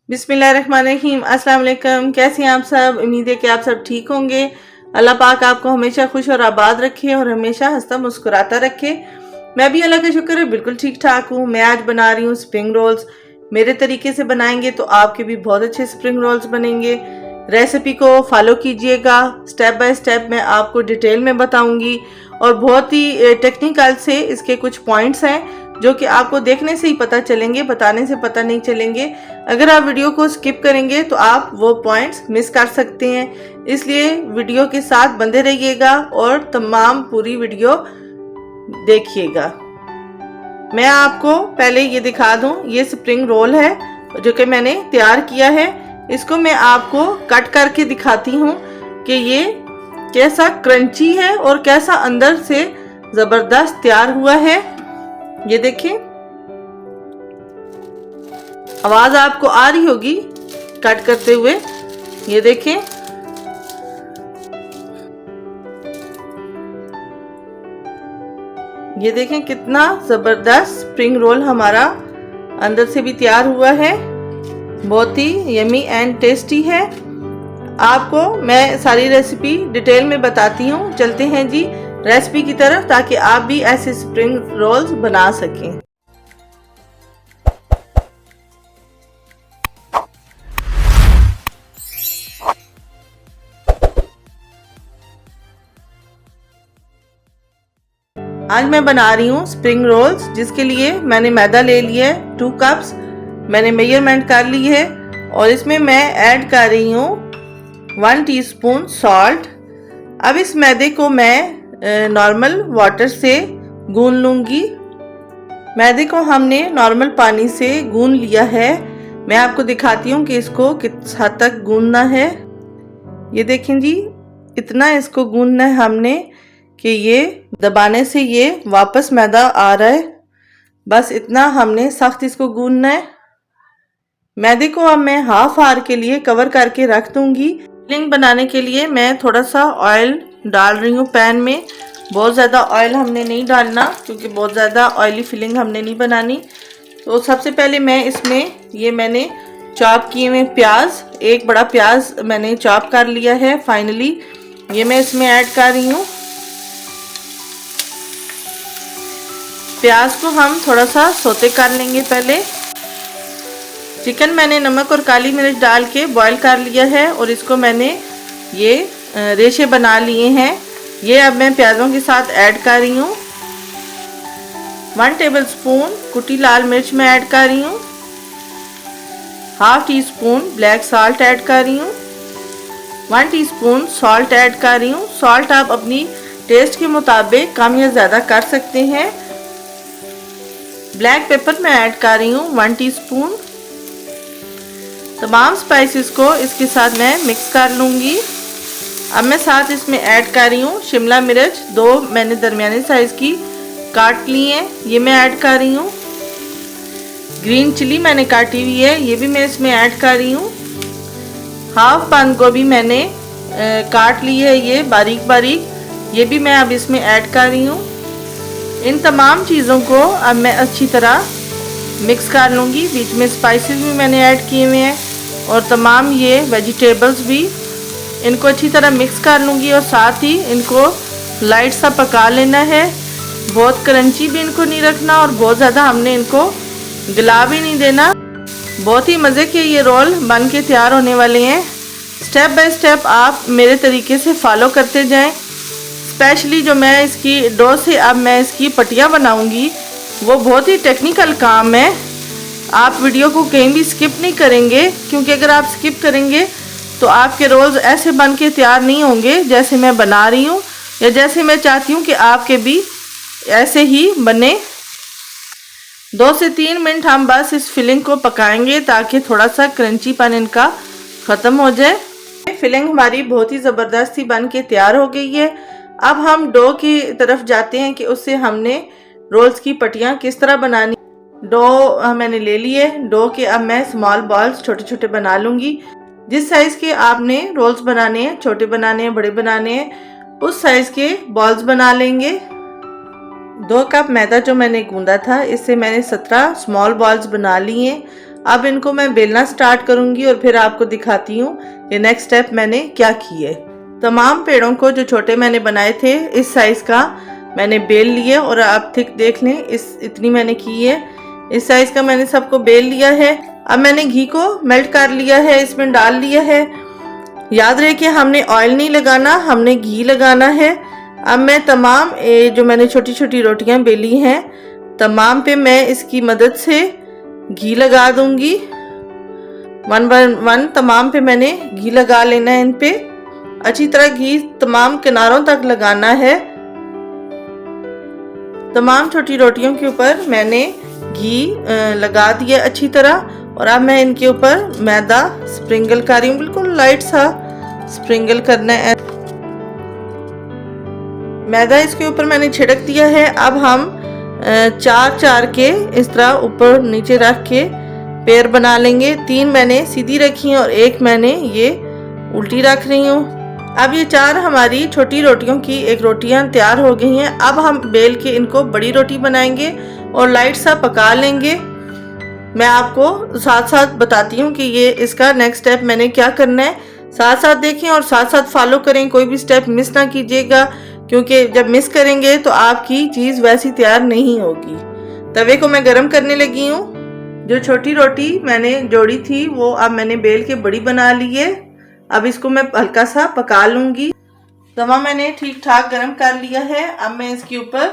बिस्मिल्लाहिर्रहमानिर्रहीम। अस्सलाम वालेकुम। कैसे हैं आप सब? उम्मीद है कि आप सब ठीक होंगे। अल्लाह पाक आपको हमेशा खुश और आबाद रखे और हमेशा हंसता मुस्कुराता रखे। मैं भी अल्लाह का शुक्र है बिल्कुल ठीक ठाक हूँ। मैं आज बना रही हूँ स्प्रिंग रोल्स। मेरे तरीके से बनाएंगे तो आपके भी बहुत अच्छे स्प्रिंग रोल्स बनेंगे। रेसिपी को फॉलो कीजिएगा। स्टेप बाय स्टेप मैं आपको डिटेल में बताऊंगी और बहुत ही टेक्निकल से इसके कुछ पॉइंट्स हैं जो कि आपको देखने से ही पता चलेंगे, बताने से पता नहीं चलेंगे। अगर आप वीडियो को स्किप करेंगे तो आप वो पॉइंट्स मिस कर सकते हैं, इसलिए वीडियो के साथ बंधे रहिएगा और तमाम पूरी वीडियो देखिएगा। मैं आपको पहले ये दिखा दूं, ये स्प्रिंग रोल है जो कि मैंने तैयार किया है। इसको मैं आपको कट करके दिखाती हूँ कि ये कैसा क्रंची है और कैसा अंदर से जबरदस्त तैयार हुआ है। ये देखिए, आवाज आपको आ रही होगी कट करते हुए। ये देखें, ये देखें कितना जबरदस्त स्प्रिंग रोल हमारा अंदर से भी तैयार हुआ है। बहुत ही यमी एंड टेस्टी है। आपको मैं सारी रेसिपी डिटेल में बताती हूँ। चलते हैं जी रेसिपी की तरफ, ताकि आप भी ऐसे स्प्रिंग रोल्स बना सकें। आज मैं बना रही हूँ स्प्रिंग रोल्स, जिसके लिए मैंने मैदा ले लिया है 2 कप्स। मैंने मेजरमेंट कर ली है और इसमें मैं ऐड कर रही हूँ 1 टीस्पून सॉल्ट। अब इस मैदे को मैं नॉर्मल वाटर से गूंद लूँगी। मैदे को हमने नॉर्मल पानी से गूंद लिया है। मैं आपको दिखाती हूँ कि इसको किस हद तक गूंदना है। ये देखें जी, इतना इसको गूंदना है हमने कि ये दबाने से ये वापस मैदा आ रहा है। बस इतना हमने सख्त इसको गूंदना है। मैदे को अब मैं हाफ आवर के लिए कवर करके रख दूंगी। फिलिंग बनाने के लिए मैं थोड़ा सा ऑयल डाल रही हूँ पैन में। बहुत ज़्यादा ऑयल हमने नहीं डालना, क्योंकि बहुत ज़्यादा ऑयली फिलिंग हमने नहीं बनानी। तो सबसे पहले मैं इसमें ये मैंने चॉप किए हुए प्याज, एक बड़ा प्याज मैंने चॉप कर लिया है फाइनली, ये मैं इसमें ऐड कर रही हूँ। प्याज को हम थोड़ा सा सोते कर लेंगे पहले। चिकन मैंने नमक और काली मिर्च डाल के बॉईल कर लिया है और इसको मैंने ये रेशे बना लिए हैं। ये अब मैं प्याज़ों के साथ ऐड कर रही हूँ। 1 टेबलस्पून कुटी लाल मिर्च मैं ऐड कर रही हूँ। Half tea spoon black salt add कर रही हूँ। 1 टीस्पून सॉल्ट ऐड कर रही हूँ। सॉल्ट आप अपनी टेस्ट के मुताबिक कम या ज़्यादा कर सकते हैं। ब्लैक पेपर मैं ऐड कर रही हूँ 1 टीस्पून। तमाम स्पाइसेस को इसके साथ मैं मिक्स कर लूँगी। अब मैं साथ इसमें ऐड कर रही हूँ शिमला मिर्च, 2 मैंने दरमियाने साइज़ की काट ली है, ये मैं ऐड कर रही हूँ। ग्रीन चिली मैंने काटी हुई है, ये भी मैं इसमें ऐड कर रही हूँ। हाफ बंद गोभी मैंने काट ली है, ये बारीक बारीक, ये भी मैं अब इसमें ऐड कर रही हूँ। इन तमाम चीज़ों को अब मैं अच्छी तरह मिक्स कर लूँगी। बीच में स्पाइसेस भी मैंने ऐड किए हुए हैं और तमाम ये वेजिटेबल्स भी, इनको अच्छी तरह मिक्स कर लूँगी और साथ ही इनको लाइट सा पका लेना है। बहुत क्रंची भी इनको नहीं रखना और बहुत ज़्यादा हमने इनको गला भी नहीं देना। बहुत ही मज़े के ये रोल बन के तैयार होने वाले हैं। स्टेप बाय स्टेप आप मेरे तरीके से फॉलो करते जाएं। स्पेशली जो मैं इसकी डो से अब मैं इसकी पट्टियाँ बनाऊंगी, वो बहुत ही टेक्निकल काम है। आप वीडियो को कहीं भी स्किप नहीं करेंगे, क्योंकि अगर आप स्किप करेंगे तो आपके रोल्स ऐसे बन के तैयार नहीं होंगे जैसे मैं बना रही हूँ, या जैसे मैं चाहती हूँ कि आपके भी ऐसे ही बने। 2 से 3 मिनट हम बस इस फिलिंग को पकाएंगे ताकि थोड़ा सा क्रंचीपन इनका ख़त्म हो जाए। फिलिंग हमारी बहुत ही ज़बरदस्ती बन के तैयार हो गई है। अब हम डो की तरफ जाते हैं कि उससे हमने रोल्स की पट्टियाँ किस तरह बनानी। डो मैंने ले लिए। डो के अब मैं स्मॉल बॉल्स छोटे छोटे बना लूँगी। जिस साइज़ के आपने रोल्स बनाने हैं, छोटे बनाने हैं, बड़े बनाने हैं, उस साइज़ के बॉल्स बना लेंगे। 2 कप मैदा जो मैंने गूंदा था, इससे मैंने 17 स्मॉल बॉल्स बना लिए। अब इनको मैं बेलना स्टार्ट करूंगी और फिर आपको दिखाती हूँ कि नेक्स्ट स्टेप मैंने क्या किए। तमाम पेड़ों को जो छोटे मैंने बनाए थे इस साइज़ का मैंने बेल लिया और आप थिक देख लें, इतनी मैंने की है। इस साइज़ का मैंने सबको बेल लिया है। अब मैंने घी को मेल्ट कर लिया है, इसमें डाल लिया है। याद रहे कि हमने ऑयल नहीं लगाना, हमने घी लगाना है। अब मैं तमाम जो मैंने छोटी छोटी रोटियां बेली हैं तमाम पे मैं इसकी मदद से घी लगा दूंगी। 1 बाय 1 तमाम पे मैंने घी लगा लेना है। इन पे अच्छी तरह घी तमाम किनारों तक लगाना है। तमाम छोटी रोटियों के ऊपर मैंने घी लगा दिया अच्छी तरह और अब मैं इनके ऊपर मैदा स्प्रिंगल कर रही हूँ। बिल्कुल लाइट सा स्प्रिंगल करना है। मैदा इसके ऊपर मैंने छिड़क दिया है। अब हम 4 के इस तरह ऊपर नीचे रख के पेड़ बना लेंगे। 3 मैंने सीधी रखी हैं और 1 मैंने ये उल्टी रख रही हूँ। अब ये 4 हमारी छोटी रोटियों की एक रोटियां तैयार हो गई हैं। अब हम बेल के इनको बड़ी रोटी बनाएंगे और लाइट सा पका लेंगे। मैं आपको साथ साथ बताती हूँ कि ये इसका नेक्स्ट स्टेप मैंने क्या करना है। साथ साथ देखें और साथ साथ फॉलो करें, कोई भी स्टेप मिस ना कीजिएगा, क्योंकि जब मिस करेंगे तो आपकी चीज़ वैसी तैयार नहीं होगी। तवे को मैं गरम करने लगी हूँ। जो छोटी रोटी मैंने जोड़ी थी वो अब मैंने बेल के बड़ी बना ली है। अब इसको मैं हल्का सा पका लूँगी। तवा मैंने ठीक ठाक गरम कर लिया है। अब मैं इसके ऊपर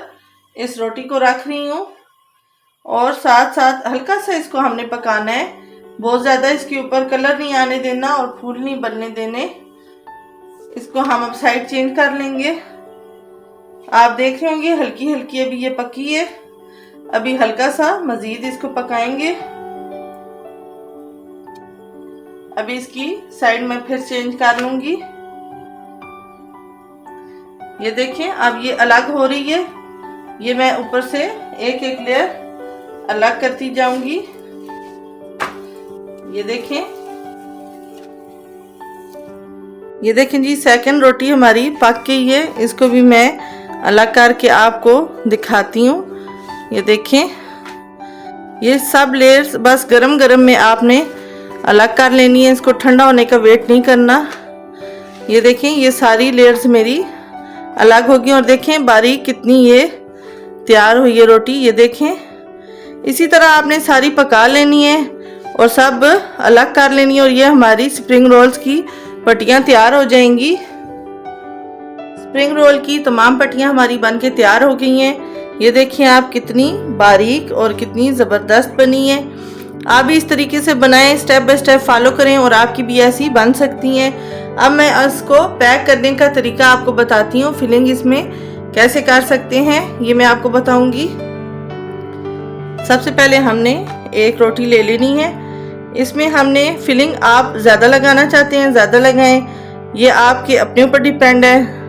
इस रोटी को रख रही हूँ और साथ साथ हल्का सा इसको हमने पकाना है। बहुत ज़्यादा इसके ऊपर कलर नहीं आने देना और फूल नहीं बनने देने। इसको हम अब साइड चेंज कर लेंगे। आप देख रहे होंगे हल्की हल्की अभी ये पकी है। अभी हल्का सा मजीद इसको पकाएंगे। अभी इसकी साइड में फिर चेंज कर लूंगी। ये देखें अब ये अलग हो रही है। ये मैं ऊपर से एक एक लेयर अलग करती जाऊंगी। ये देखें जी सेकंड रोटी हमारी पक गई है। इसको भी मैं अलग करके आपको दिखाती हूँ। ये देखें ये सब लेयर्स बस गरम गरम में आपने अलग कर लेनी है। इसको ठंडा होने का वेट नहीं करना। ये देखें ये सारी लेयर्स मेरी अलग होगी और देखें बारीक कितनी ये तैयार हुई है रोटी। ये देखें इसी तरह आपने सारी पका लेनी है और सब अलग कर लेनी है और ये हमारी स्प्रिंग रोल्स की पट्टियाँ तैयार हो जाएंगी। स्प्रिंग रोल की तमाम पट्टियाँ हमारी बन के तैयार हो गई हैं। ये देखिए आप कितनी बारीक और कितनी ज़बरदस्त बनी है। आप भी इस तरीके से बनाएं, स्टेप बाय स्टेप फॉलो करें और आपकी भी ऐसी बन सकती हैं। अब मैं इसको पैक करने का तरीका आपको बताती हूँ। फिलिंग इसमें कैसे कर सकते हैं ये मैं आपको बताऊंगी। सबसे पहले हमने एक रोटी ले लेनी है। इसमें हमने फिलिंग आप ज़्यादा लगाना चाहते हैं ज़्यादा लगाएं, ये आपके अपने ऊपर डिपेंड है।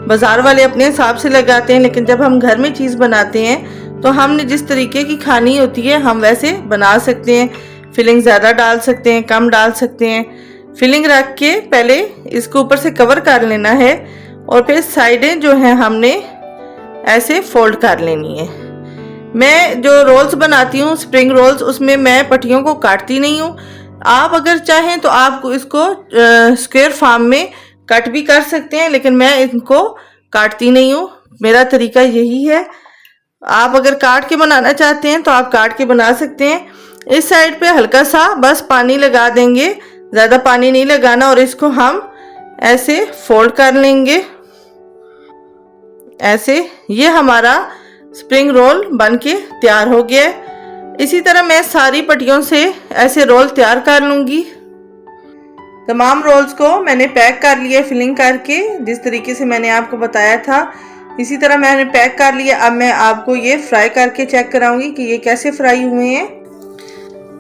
बाज़ार वाले अपने हिसाब से लगाते हैं, लेकिन जब हम घर में चीज़ बनाते हैं तो हमने जिस तरीके की खानी होती है हम वैसे बना सकते हैं। फिलिंग ज़्यादा डाल सकते हैं, कम डाल सकते हैं। फिलिंग रख के पहले इसको ऊपर से कवर कर लेना है और फिर साइडें जो हैं हमने ऐसे फोल्ड कर लेनी है। मैं जो रोल्स बनाती हूँ स्प्रिंग रोल्स, उसमें मैं पट्टियों को काटती नहीं हूँ। आप अगर चाहें तो आप इसको स्क्वायर फॉर्म में कट भी कर सकते हैं, लेकिन मैं इनको काटती नहीं हूँ। मेरा तरीका यही है। आप अगर काट के बनाना चाहते हैं तो आप काट के बना सकते हैं। इस साइड पे हल्का सा बस पानी लगा देंगे, ज़्यादा पानी नहीं लगाना और इसको हम ऐसे फोल्ड कर लेंगे ऐसे। ये हमारा स्प्रिंग रोल बनके तैयार हो गया है। इसी तरह मैं सारी पट्टियों से ऐसे रोल तैयार कर लूँगी। तमाम रोल्स को मैंने पैक कर लिया फिलिंग करके, जिस तरीके से मैंने आपको बताया था इसी तरह मैंने पैक कर लिया। अब मैं आपको ये फ्राई करके चेक कराऊंगी कि ये कैसे फ्राई हुए हैं।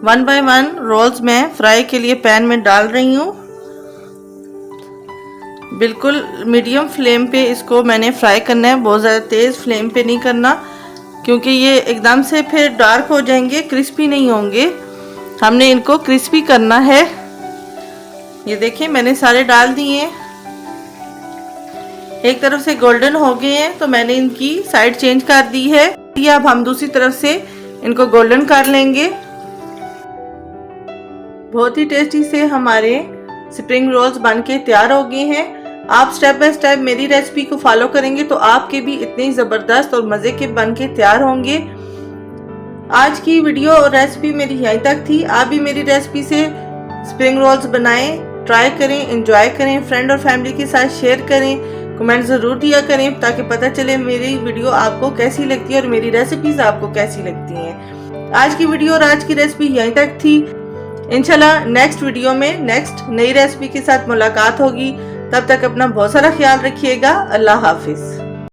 1 बाय 1 रोल्स मैं फ्राई के लिए पैन में डाल रही हूँ। बिल्कुल मीडियम फ्लेम पे इसको मैंने फ्राई करना है, बहुत ज़्यादा तेज़ फ्लेम पे नहीं करना, क्योंकि ये एकदम से फिर डार्क हो जाएंगे, क्रिस्पी नहीं होंगे। हमने इनको क्रिस्पी करना है। ये देखिए मैंने सारे डाल दिए हैं। एक तरफ से गोल्डन हो गए हैं तो मैंने इनकी साइड चेंज कर दी है। अब हम दूसरी तरफ से इनको गोल्डन कर लेंगे। बहुत ही टेस्टी से हमारे स्प्रिंग रोल्स बन के तैयार हो गए हैं। आप स्टेप बाय स्टेप मेरी रेसिपी को फॉलो करेंगे तो आपके भी इतने ही ज़बरदस्त और मज़े के बन के तैयार होंगे। आज की वीडियो और रेसिपी मेरी यहीं तक थी। आप भी मेरी रेसिपी से स्प्रिंग रोल्स बनाएं, ट्राई करें, एंजॉय करें, फ्रेंड और फैमिली के साथ शेयर करें, कमेंट ज़रूर दिया करें ताकि पता चले मेरी वीडियो आपको कैसी लगती है और मेरी रेसिपीज़ आपको कैसी लगती हैं। आज की वीडियो और आज की रेसिपी यहीं तक थी। इंशाल्लाह नेक्स्ट वीडियो में नेक्स्ट नई रेसिपी के साथ मुलाकात होगी। तब तक अपना बहुत सारा ख्याल रखिएगा। अल्लाह हाफिज़।